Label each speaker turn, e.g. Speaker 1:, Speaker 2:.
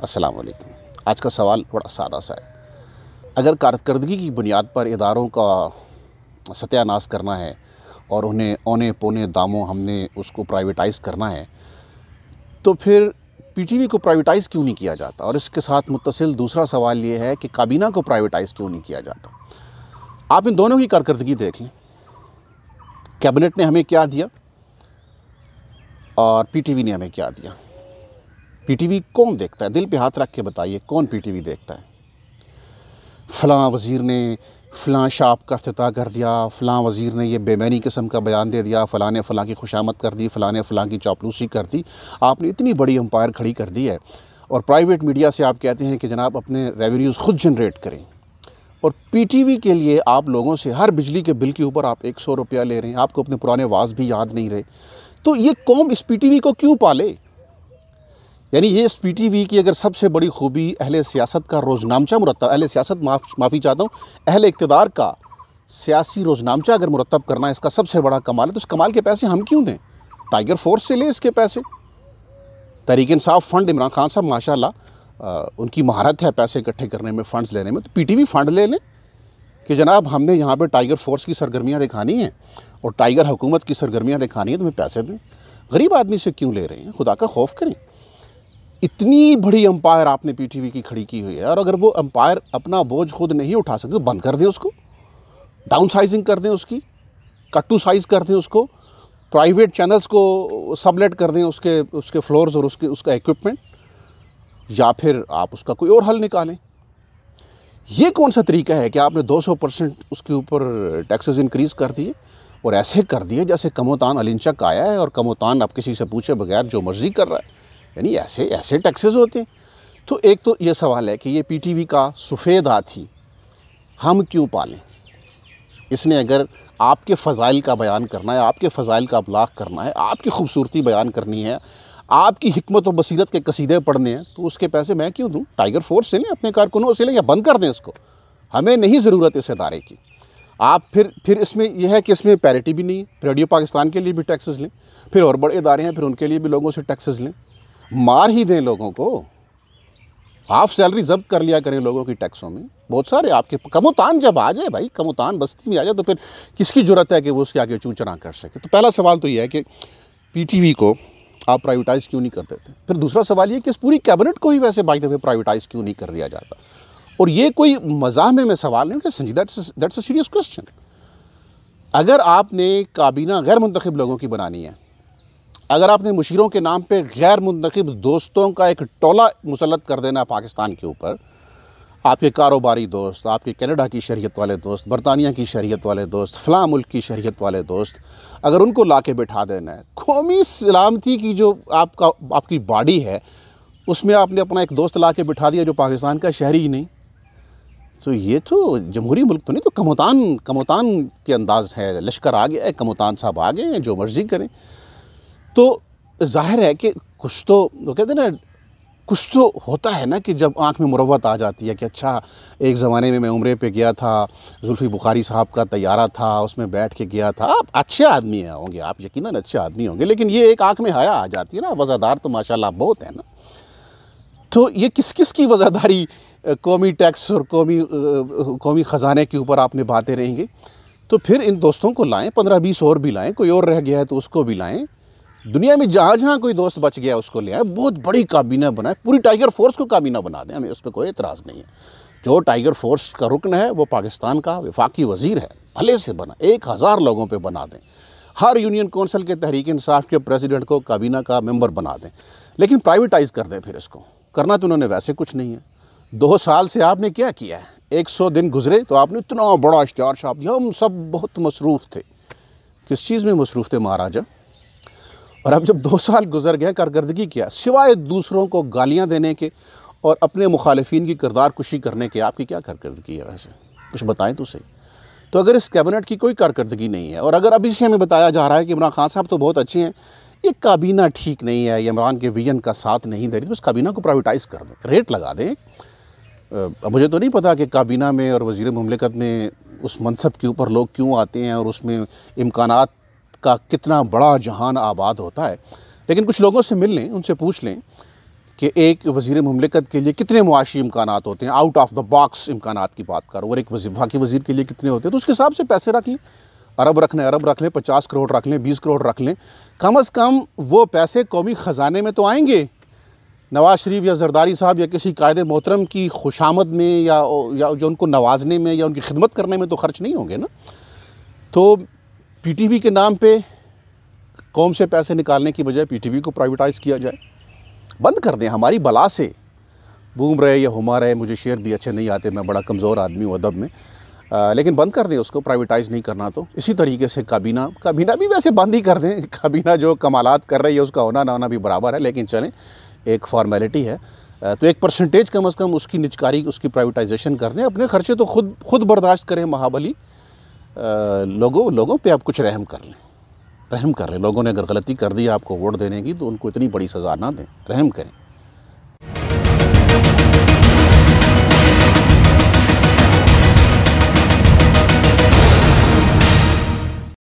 Speaker 1: अस्सलाम वालेकुम। आज का सवाल बड़ा सादा सा है। अगर कारकर्दगी की बुनियाद पर इदारों का सत्यानाश करना है और उन्हें औने पौने दामों हमने उसको प्राइवेटाइज़ करना है, तो फिर पीटीवी को प्राइवेटाइज़ क्यों नहीं किया जाता? और इसके साथ मुत्तसिल दूसरा सवाल ये है कि काबीना को प्राइवेटाइज़ क्यों नहीं किया जाता? आप इन दोनों की कारकर्दगी देख लें। कैबिनेट ने हमें क्या दिया और पीटीवी ने हमें क्या दिया। पीटीवी कौन देखता है? दिल पे हाथ रख के बताइए, कौन पीटीवी देखता है? फ़लाँ वज़ीर ने फ़लाँ शाप का इफ्तिताह कर दिया, फ़लाँ वज़ीर ने ये बेमैनी किस्म का बयान दे दिया, फ़लाँ ने फ़लाँ की खुशामद कर दी, फ़लाँ ने फ़लाँ की चापलूसी कर दी। आपने इतनी बड़ी एम्पायर खड़ी कर दी है और प्राइवेट मीडिया से आप कहते हैं कि जनाब अपने रेवेन्यूज़ खुद जनरेट करें, और पीटीवी के लिए आप लोगों से हर बिजली के बिल के ऊपर आप 100 रुपया ले रहे हैं। आपको अपने पुराने वाज भी याद नहीं रहे। तो ये कौम इस पीटीवी को क्यों पाले? यानी ये इस पीटीवी की अगर सबसे बड़ी खूबी अहले सियासत का रोज़नामचा मुरतब, अहले सियासत माफ़ी चाहता हूँ, अहले इक़्तिदार का सियासी रोज़नामचा अगर मुरतब करना है, इसका सबसे बड़ा कमाल है, तो इस कमाल के पैसे हम क्यों दें? टाइगर फोर्स से लें इसके पैसे। तहरीक इंसाफ फ़ंड, इमरान खान साहब माशाल्लाह उनकी महारत है पैसे इकट्ठे करने में, फ़ंड्स लेने में। तो पीटीवी फ़ंड ले लें कि जनाब हमने यहाँ पर टाइगर फोर्स की सरगर्मियाँ दिखानी हैं और टाइगर हुकूमत की सरगर्मियाँ दिखानी है, तो हमें पैसे दें। गरीब आदमी से क्यों ले रहे हैं? खुदा का खौफ करें। इतनी बड़ी एम्पायर आपने पीटीवी की खड़ी की हुई है, और अगर वो एम्पायर अपना बोझ खुद नहीं उठा सकते तो बंद कर दें उसको, डाउन साइजिंग कर दें उसकी, कट टू साइज़ कर दें उसको, प्राइवेट चैनल्स को सबलेट कर दें उसके फ्लोर्स और उसका इक्विपमेंट, या फिर आप उसका कोई और हल निकालें। ये कौन सा तरीका है कि आपने 200% उसके ऊपर टैक्सेस इंक्रीज़ कर दिए और ऐसे कर दिए जैसे कमोतान अलिंचक आया है और कमोतान अब किसी से पूछे बगैर जो मर्ज़ी कर रहा है। यानी ऐसे टैक्सेस होते हैं। तो एक तो ये सवाल है कि ये पीटीवी का सफ़ेद हाथी हम क्यों पालें? इसने अगर आपके फ़ज़ाइल का बयान करना है, आपके फ़ज़ाइल का अबलाग़ करना है, आपकी खूबसूरती बयान करनी है, आपकी हिकमत और बसीरत के कसीदे पढ़ने हैं, तो उसके पैसे मैं क्यों दूँ? टाइगर फोर्स से लें, अपने कारकुनों से लें, या बंद कर दें इसको। हमें नहीं ज़रूरत इस इदारे की। आप फिर इसमें यह है कि इसमें पैरिटी भी नहीं है। रेडियो पाकिस्तान के लिए भी टैक्सेस लें, फिर और बड़े इदारे हैं, फिर उनके लिए भी लोगों से टैक्सेस लें। मार ही दें लोगों को, हाफ सैलरी जब्त कर लिया करें लोगों की टैक्सों में। बहुत सारे आपके कमोतान जब आ जाए भाई, कमोतान बस्ती में आ जाए, तो फिर किसकी ज़रूरत है कि वो उसके आगे चूचना कर सके? तो पहला सवाल तो ये है कि पीटीवी को आप प्राइवेटाइज़ क्यों नहीं कर देते। फिर दूसरा सवाल ये कि इस पूरी कैबिनेट को ही वैसे बाय द वे प्राइवेटाइज़ क्यों नहीं कर दिया जाता। और ये कोई मज़ाक में सवाल नहीं कि संजीदा, दैट्स अ सीरियस क्वेश्चन। अगर आपने काबीना गैर मुंतखब लोगों की बनानी है, अगर आपने मुशीरों के नाम पे गैर मुंतखब दोस्तों का एक टोला मुसल्लत कर देना पाकिस्तान के ऊपर, आपके कारोबारी दोस्त, आपके कनाडा की शरीयत वाले दोस्त, बरतानिया की शरीयत वाले दोस्त, फ़लाँ मुल्क की शरीयत वाले दोस्त, अगर उनको ला के बैठा देना है, कौमी सलामती की जो आपकी बॉडी है, उसमें आपने अपना एक दोस्त ला के बिठा दिया जो पाकिस्तान का शहरी ही नहीं, तो ये तो जमहूरी मुल्क तो नहीं। तो कमोतान के अंदाज़ है, लश्कर आ गया है, कमोतान साहब आ गए हैं, जो मर्ज़ी करें। तो ज़ाहिर है कि कुछ तो वो कहते हैं ना, कुछ तो होता है ना कि जब आँख में मुरव्वत आ जाती है कि अच्छा, एक ज़माने में मैं उम्रे पे गया था, जुल्फ़ी बुखारी साहब का तैयारा था, उसमें बैठ के गया था। आप अच्छे आदमी होंगे, आप यकीनन अच्छे आदमी होंगे, लेकिन ये एक आँख में हया आ जाती है ना। वज़ादार तो माशाल्लाह बहुत है ना। तो ये किस की वज़ादारी कौमी टैक्स और कौमी ख़जाने के ऊपर आप निभाते रहेंगे? तो फिर इन दोस्तों को लाएँ, 15-20 और भी लाएँ, कोई और रह गया है तो उसको भी लाएँ। दुनिया में जहाँ जहाँ कोई दोस्त बच गया उसको ले आए, बहुत बड़ी काबीना बनाए, पूरी टाइगर फोर्स को काबीना बना दें, हमें उस पर कोई एतराज़ नहीं है। जो टाइगर फोर्स का रुकन है वो पाकिस्तान का वफाकी वज़ीर है, भले से बना 1000 लोगों पे बना दें। हर यूनियन कौंसिल के तहरीक इंसाफ के प्रेसिडेंट को काबीना का मेंबर बना दें, लेकिन प्राइवेटाइज़ कर दें। फिर इसको करना तो उन्होंने वैसे कुछ नहीं है। 2 साल से आपने क्या किया है? 100 दिन गुजरे तो आपने इतना बड़ा इश्तिहार छाप दिया, हम सब बहुत मसरूफ़ थे। किस चीज़ में मसरूफ़ थे महाराजा? और अब जब 2 साल गुजर गए, कारकर्दगी क्या सिवाय दूसरों को गालियां देने के और अपने मुखालिफिन की किरदार कुशी करने के? आपकी क्या कारकर्दगी है वैसे? कुछ बताएं तो सही। तो अगर इस कैबिनेट की कोई कारकर्दगी नहीं है, और अगर अभी से हमें बताया जा रहा है कि इमरान खान साहब तो बहुत अच्छे हैं, ये काबीना ठीक नहीं है, ये इमरान के विजन का साथ नहीं दे रही, तो इस काबीना को प्राइवेटाइज़ कर दें, रेट लगा दें। मुझे तो नहीं पता कि काबीना में और वज़ीर मुमलिकत में उस मनसब के ऊपर लोग क्यों आते हैं और उसमें इम्कानात का कितना बड़ा जहान आबाद होता है, लेकिन कुछ लोगों से मिल लें, उनसे पूछ लें कि एक वज़ीर मुमलिकत के लिए कितने मुआशी इम्कानात होते हैं, आउट ऑफ द बॉक्स इम्कानात की बात करो, और एक वफाकी वज़ीर के लिए कितने होते हैं, तो उसके हिसाब से पैसे रख लें। अरब रख लें, 50 करोड़ रख लें, 20 करोड़ रख लें, कम अज़ कम वो पैसे कौमी ख़जाने में तो आएंगे। नवाज़ शरीफ या जरदारी साहब या किसी कायदे मोहतरम की खुशामद में या जो उनको नवाजने में या उनकी खिदमत करने में तो ख़र्च नहीं होंगे ना। तो PTV के नाम पे कौम से पैसे निकालने की बजाय PTV को प्राइवेटाइज़ किया जाए, बंद कर दें। हमारी बला से बूम रहे या हुमा रहे, मुझे शेर भी अच्छे नहीं आते, मैं बड़ा कमज़ोर आदमी हूँ अदब में, लेकिन बंद कर दें उसको, प्राइवेटाइज़ नहीं करना। तो इसी तरीके से काबीना भी वैसे बंद ही कर दें। काबीना जो कमालात कर रही है उसका होना ना होना भी बराबर है, लेकिन चलें एक फॉर्मेलिटी है। तो एक परसेंटेज कम अज़ कम उसकी निजकारी, उसकी प्राइवेटाइजेशन कर दें। अपने ख़र्चे तो खुद बर्दाश्त करें महाबली। लोगों पे आप कुछ रहम कर लें। लोगों ने अगर गलती कर दी आपको वोट देने की, तो उनको इतनी बड़ी सज़ा ना दें, रहम करें।